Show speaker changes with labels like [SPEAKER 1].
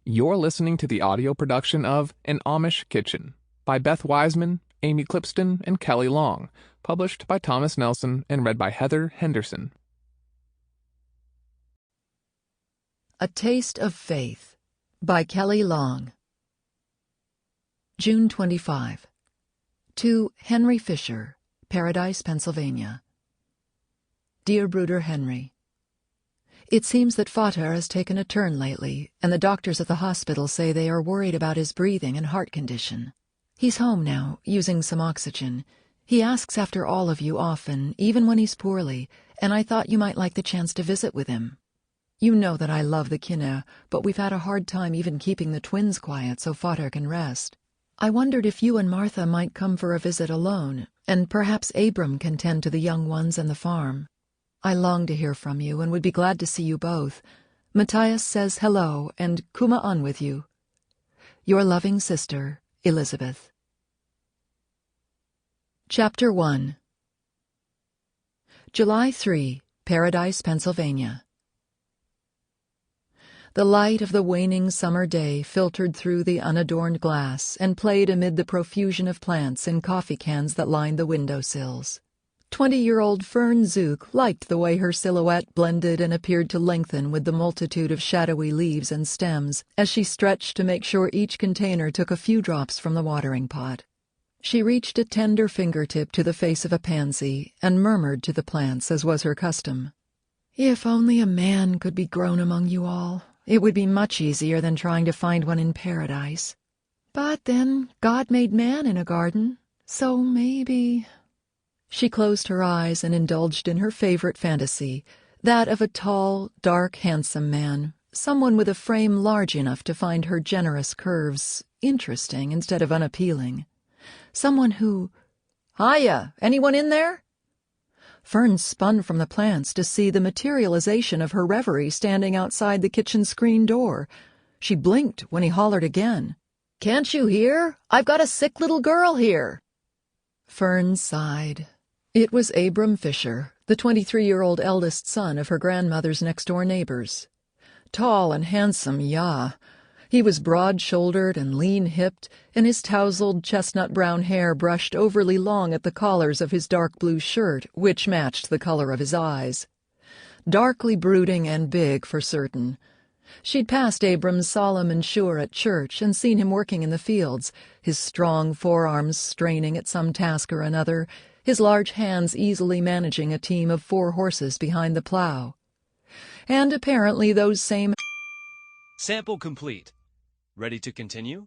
[SPEAKER 1] You're listening to the audio production of An Amish Kitchen by Beth Wiseman, Amy Clipston, and Kelly Long, published by Thomas Nelson and read by Heather Henderson.
[SPEAKER 2] A Taste of Faith by Kelly Long. June 25. To Henry Fisher, Paradise, Pennsylvania. Dear Brooder Henry, it seems that Father has taken a turn lately, and the doctors at the hospital say they are worried about his breathing and heart condition. He's home now, using some oxygen. He asks after all of you often, even when he's poorly, and I thought you might like the chance to visit with him. You know that I love the Kinneh, but we've had a hard time even keeping the twins quiet so Father can rest. I wondered if you and Martha might come for a visit alone, and perhaps Abram can tend to the young ones and the farm. I long to hear from you and would be glad to see you both. Matthias says hello and kuma on with you. Your loving sister, Elizabeth. Chapter 1. July 3, Paradise, Pennsylvania. The light of the waning summer day filtered through the unadorned glass and played amid the profusion of plants in coffee cans that lined the windowsills. 20-year-old Fern liked the way her silhouette blended and appeared to lengthen with the multitude of shadowy leaves and stems as she stretched to make sure each container took a few drops from the watering pot. She reached a tender fingertip to the face of a pansy and murmured to the plants, as was her custom, "If only a man could be grown among you all, it would be much easier than trying to find one in paradise. But then God made man in a garden, so maybe—" She closed her eyes and indulged in her favorite fantasy, that of a tall, dark, handsome man, someone with a frame large enough to find her generous curves interesting instead of unappealing. Someone who— "Hiya! Anyone in there?" Fern spun from the plants to see the materialization of her reverie standing outside the kitchen screen door. She blinked when he hollered again. "Can't you hear? I've got a sick little girl here." Fern sighed. It was Abram Fisher, the 23-year-old eldest son of her grandmother's next-door neighbors. Tall and handsome, yeah. He was broad-shouldered and lean-hipped, and his tousled chestnut-brown hair brushed overly long at the collars of his dark blue shirt, which matched the color of his eyes. Darkly brooding and big, for certain. She'd passed Abram's solemn and sure at church and seen him working in the fields, his strong forearms straining at some task or another, his large hands easily managing a team of 4 horses behind the plow. And apparently those same—
[SPEAKER 3] Sample complete. Ready to continue?